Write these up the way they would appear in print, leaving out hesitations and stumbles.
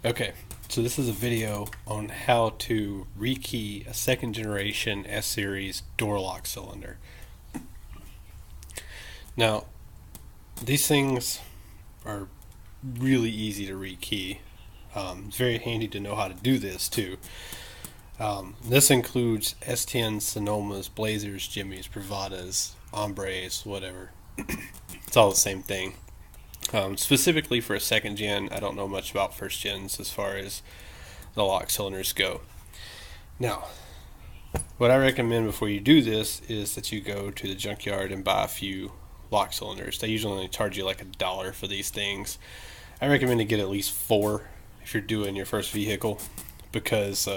Okay, so this is a video on how to rekey a second generation S series door lock cylinder. Now, these things are really easy to rekey. It's very handy to know how to do this too. This includes S10, Sonomas, Blazers, Jimmys, Bravadas, Hombres, whatever. It's all the same thing. Specifically for a second gen, I don't know much about first gens as far as the lock cylinders go. Now, what I recommend before you do this is that you go to the junkyard and buy a few lock cylinders. They usually only charge you like $1 for these things. I recommend to get at least 4 if you're doing your first vehicle, because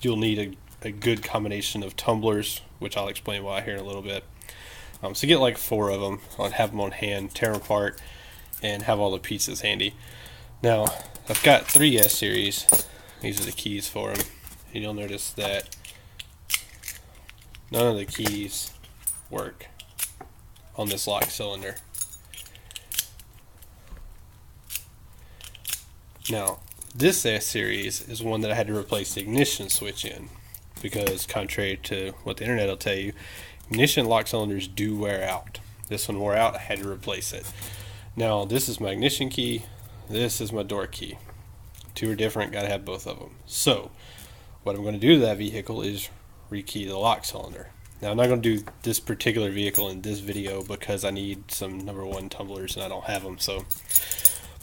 you'll need a good combination of tumblers, which I'll explain why here in a little bit. So get like 4 of them, have them on hand, tear them apart, and have all the pieces handy. Now, I've got 3 S series. These are the keys for them. And you'll notice that none of the keys work on this lock cylinder. Now, this S series is one that I had to replace the ignition switch in, because contrary to what the internet will tell you, ignition lock cylinders do wear out. This one wore out, I had to replace it. Now, this is my ignition key, this is my door key. 2 are different, gotta have both of them. So, what I'm going to do to that vehicle is rekey the lock cylinder. Now, I'm not going to do this particular vehicle in this video because I need some number 1 tumblers and I don't have them. So,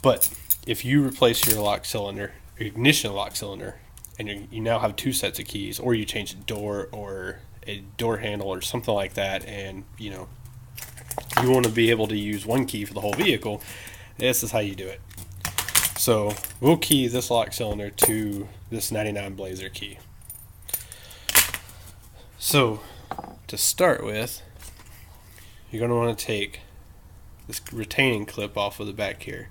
but if you replace your lock cylinder, your ignition lock cylinder, and you now have 2 sets of keys, or you change a door or a door handle or something like that, and you want to be able to use 1 key for the whole vehicle, this is how you do it. So we'll key this lock cylinder to this 99 Blazer key. So to start with, you're going to want to take this retaining clip off of the back here.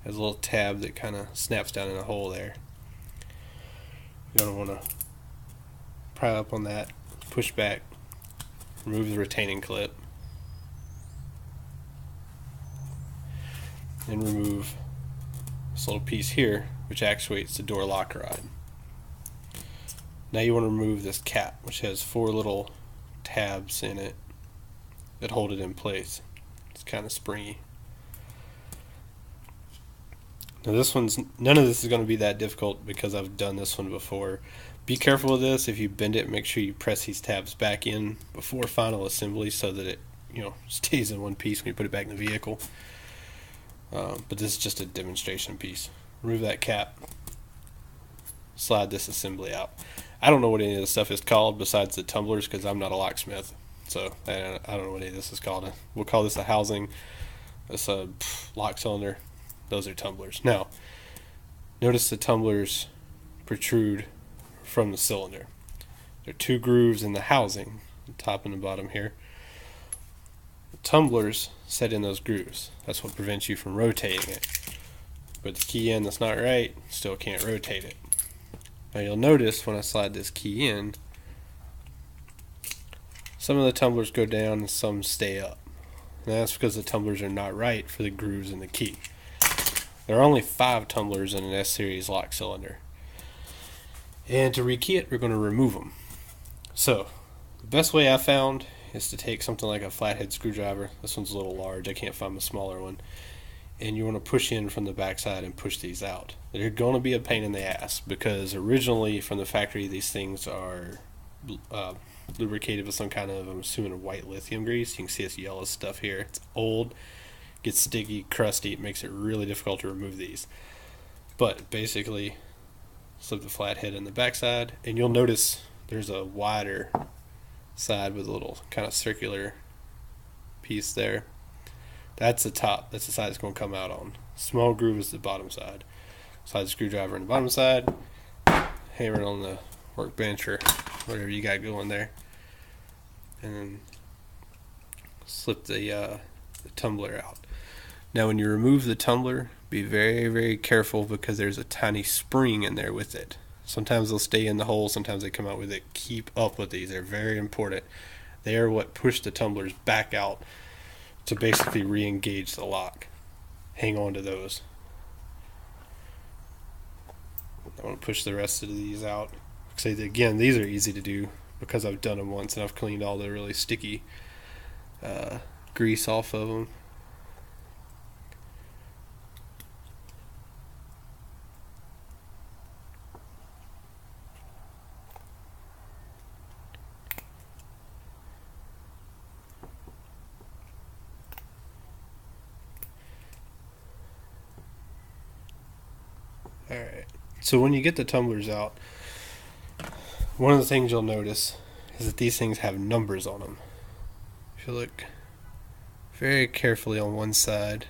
There's a little tab that kind of snaps down in a hole there. You're going to want to pry up on that, push back, remove the retaining clip, and remove this little piece here, which actuates the door lock rod. Now you want to remove this cap, which has 4 little tabs in it that hold it in place. It's kind of springy. Now none of this is going to be that difficult because I've done this one before. Be careful with this. If you bend it, make sure you press these tabs back in before final assembly so that it stays in one piece when you put it back in the vehicle. But this is just a demonstration piece. Remove that cap. Slide this assembly out. I don't know what any of this stuff is called besides the tumblers because I'm not a locksmith. So I don't know what any of this is called. We'll call this a housing. This a lock cylinder. Those are tumblers. Now, notice the tumblers protrude from the cylinder. There are 2 grooves in the housing, the top and the bottom here. The tumblers set in those grooves. That's what prevents you from rotating it. But the key in that's not right, still can't rotate it. Now you'll notice when I slide this key in, some of the tumblers go down and some stay up. And that's because the tumblers are not right for the grooves in the key. There are only 5 tumblers in an S series lock cylinder. And to rekey it, we're going to remove them. So, the best way I found is to take something like a flathead screwdriver. This one's a little large, I can't find a smaller one. And you want to push in from the backside and push these out. They're going to be a pain in the ass because originally from the factory these things are lubricated with some kind of, I'm assuming, a white lithium grease. You can see this yellow stuff here. It's old, gets sticky, crusty, it makes it really difficult to remove these. But basically, slip the flathead in the backside, and you'll notice there's a wider side with a little kind of circular piece there. That's the top. That's the side it's going to come out on. Small groove is the bottom side. Slide the screwdriver on the bottom side, hammer it on the workbench or whatever you got going there, and then slip the tumbler out. Now when you remove the tumbler, be very, very careful because there's a tiny spring in there with it. Sometimes they'll stay in the hole, sometimes they come out with it. Keep up with these, they're very important. They are what push the tumblers back out to basically re-engage the lock. Hang on to those. I want to push the rest of these out. So again, these are easy to do because I've done them once and I've cleaned all the really sticky grease off of them. Alright, so when you get the tumblers out, one of the things you'll notice is that these things have numbers on them. If you look very carefully on one side,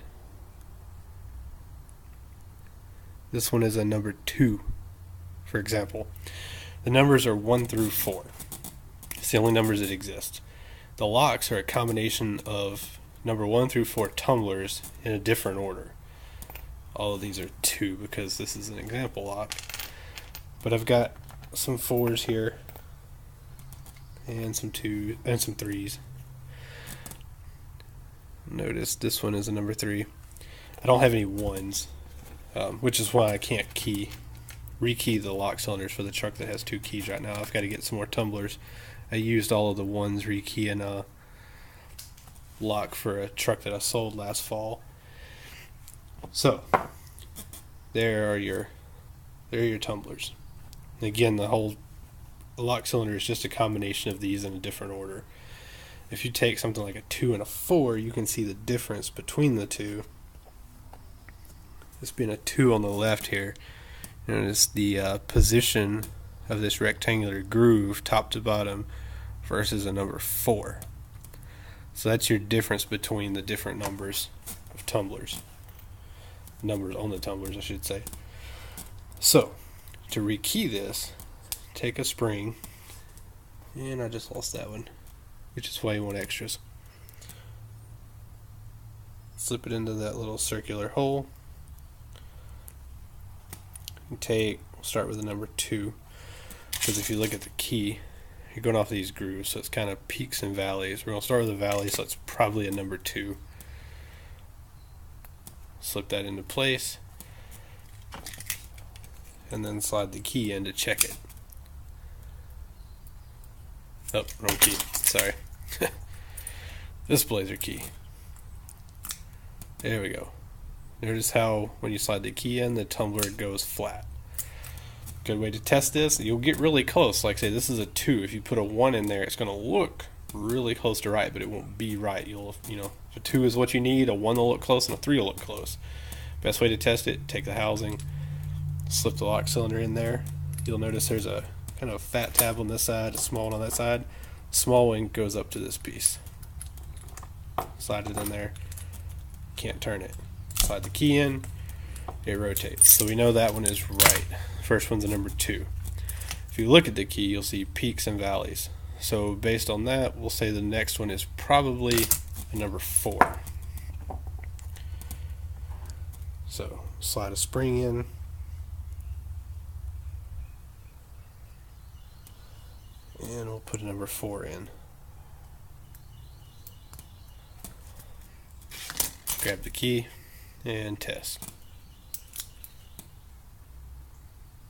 this one is a number 2, for example. The numbers are 1 through 4. It's the only numbers that exist. The locks are a combination of number 1 through 4 tumblers in a different order. All of these are 2 because this is an example lock. But I've got some 4s here and some 2s and some 3s. Notice this one is a number 3. I don't have any 1s, which is why I can't rekey the lock cylinders for the truck that has 2 keys right now. I've got to get some more tumblers. I used all of the 1s rekey and a lock for a truck that I sold last fall. So there are your tumblers. And again, the whole lock cylinder is just a combination of these in a different order. If you take something like a 2 and a 4, you can see the difference between the two. This being a 2 on the left here, notice the position of this rectangular groove top to bottom versus a number 4. So that's your difference between the different numbers of tumblers. Numbers on the tumblers, I should say. So, to rekey this, take a spring, and I just lost that one, which is why you want extras. Slip it into that little circular hole. And we'll start with the number 2, because if you look at the key, you're going off these grooves, so it's kind of peaks and valleys. We're going to start with a valley, so it's probably a number 2. Slip that into place, and then slide the key in to check it. Oh, wrong key. Sorry. This blazer key. There we go. Notice how when you slide the key in, the tumbler goes flat. Good way to test this. You'll get really close. Like I say, this is a 2. If you put a 1 in there, it's going to look really close to right, but it won't be right. If a 2 is what you need, a 1 will look close, and a 3 will look close. Best way to test it, take the housing, slip the lock cylinder in there. You'll notice there's a kind of fat tab on this side, a small one on that side. Small one goes up to this piece. Slide it in there. Can't turn it. Slide the key in, it rotates. So we know that one is right. First one's a number 2. If you look at the key, you'll see peaks and valleys. So based on that, we'll say the next one is probably a number 4. So slide a spring in. And we'll put a number 4 in. Grab the key and test.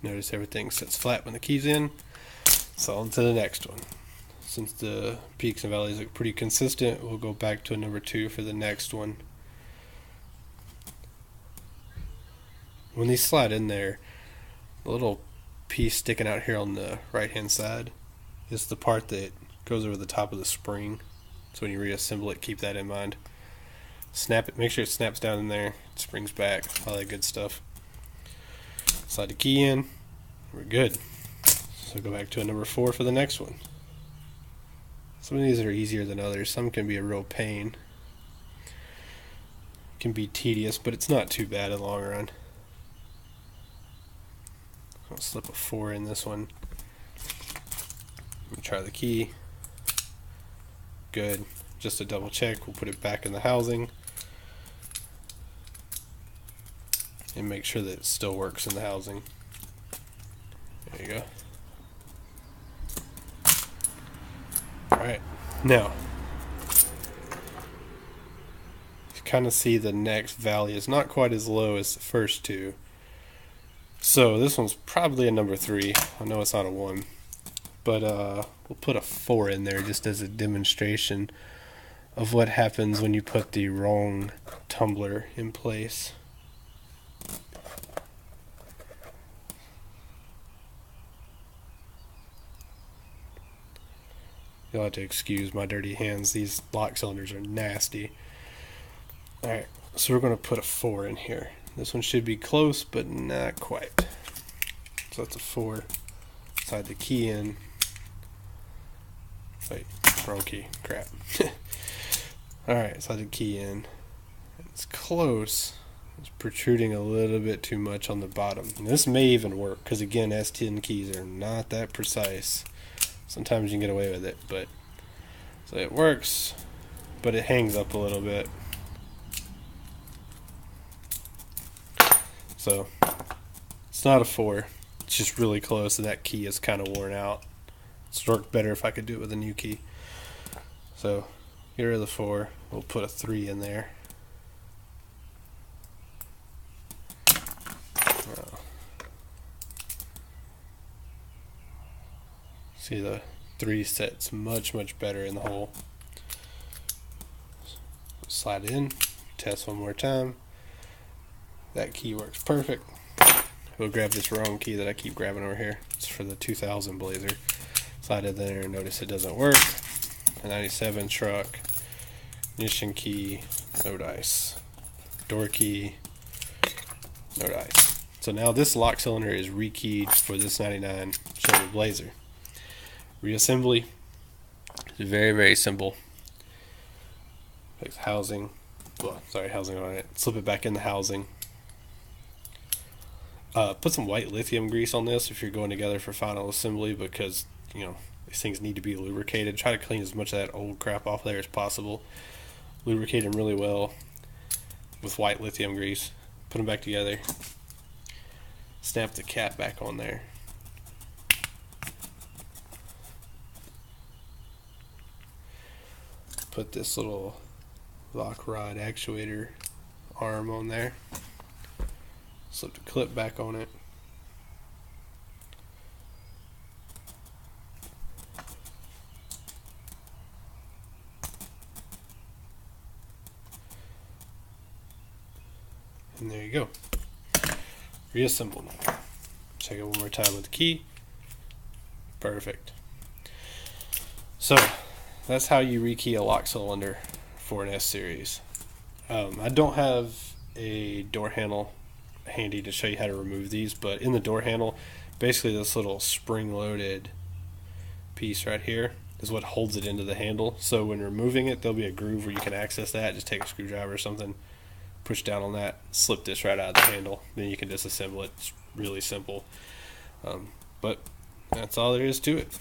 Notice everything sits flat when the key's in. So on to the next one. Since the peaks and valleys look pretty consistent, we'll go back to a number 2 for the next one. When these slide in there, the little piece sticking out here on the right hand side is the part that goes over the top of the spring. So when you reassemble it, keep that in mind. Snap it, make sure it snaps down in there, it springs back, all that good stuff. Slide the key in, we're good. So go back to a number 4 for the next one. Some of these are easier than others. Some can be a real pain. Can be tedious, but it's not too bad in the long run. I'll slip a 4 in this one. Try the key. Good. Just to double check, we'll put it back in the housing and make sure that it still works in the housing. There you go. Alright, now you kind of see the next valley is not quite as low as the first 2. So this one's probably a number 3. I know it's not a 1, but we'll put a 4 in there just as a demonstration of what happens when you put the wrong tumbler in place. You'll have to excuse my dirty hands. These lock cylinders are nasty. Alright, so we're going to put a 4 in here. This one should be close, but not quite. So that's a 4. Slide the key in. Wait, wrong key. Crap. Alright, slide the key in. It's close. It's protruding a little bit too much on the bottom. And this may even work, because again, S10 keys are not that precise. Sometimes you can get away with it, but so it works, but it hangs up a little bit. So it's not a 4. It's just really close, and that key is kind of worn out. It's worked better if I could do it with a new key. So get rid of the 4. We'll put a 3 in there. See, the 3 sets much better in the hole. Slide it in, test one more time. That key works perfect. We'll grab this wrong key that I keep grabbing over here. It's for the 2000 Blazer. Slide it in there and notice it doesn't work. A 97 truck, ignition key, no dice. Door key, no dice. So now this lock cylinder is rekeyed for this 99 Chevy Blazer. Reassembly is very simple. Take housing, housing on it. Slip it back in the housing. Put some white lithium grease on this if you're going together for final assembly, because these things need to be lubricated. Try to clean as much of that old crap off there as possible. Lubricate them really well with white lithium grease. Put them back together. Snap the cap back on there. Put this little lock rod actuator arm on there. Slip the clip back on it. And there you go. Reassembled. Check it one more time with the key. Perfect. So that's how you rekey a lock cylinder for an S series. I don't have a door handle handy to show you how to remove these, but in the door handle, basically this little spring-loaded piece right here is what holds it into the handle. So when removing it, there'll be a groove where you can access that. Just take a screwdriver or something, push down on that, slip this right out of the handle, then you can disassemble it. It's really simple, but that's all there is to it.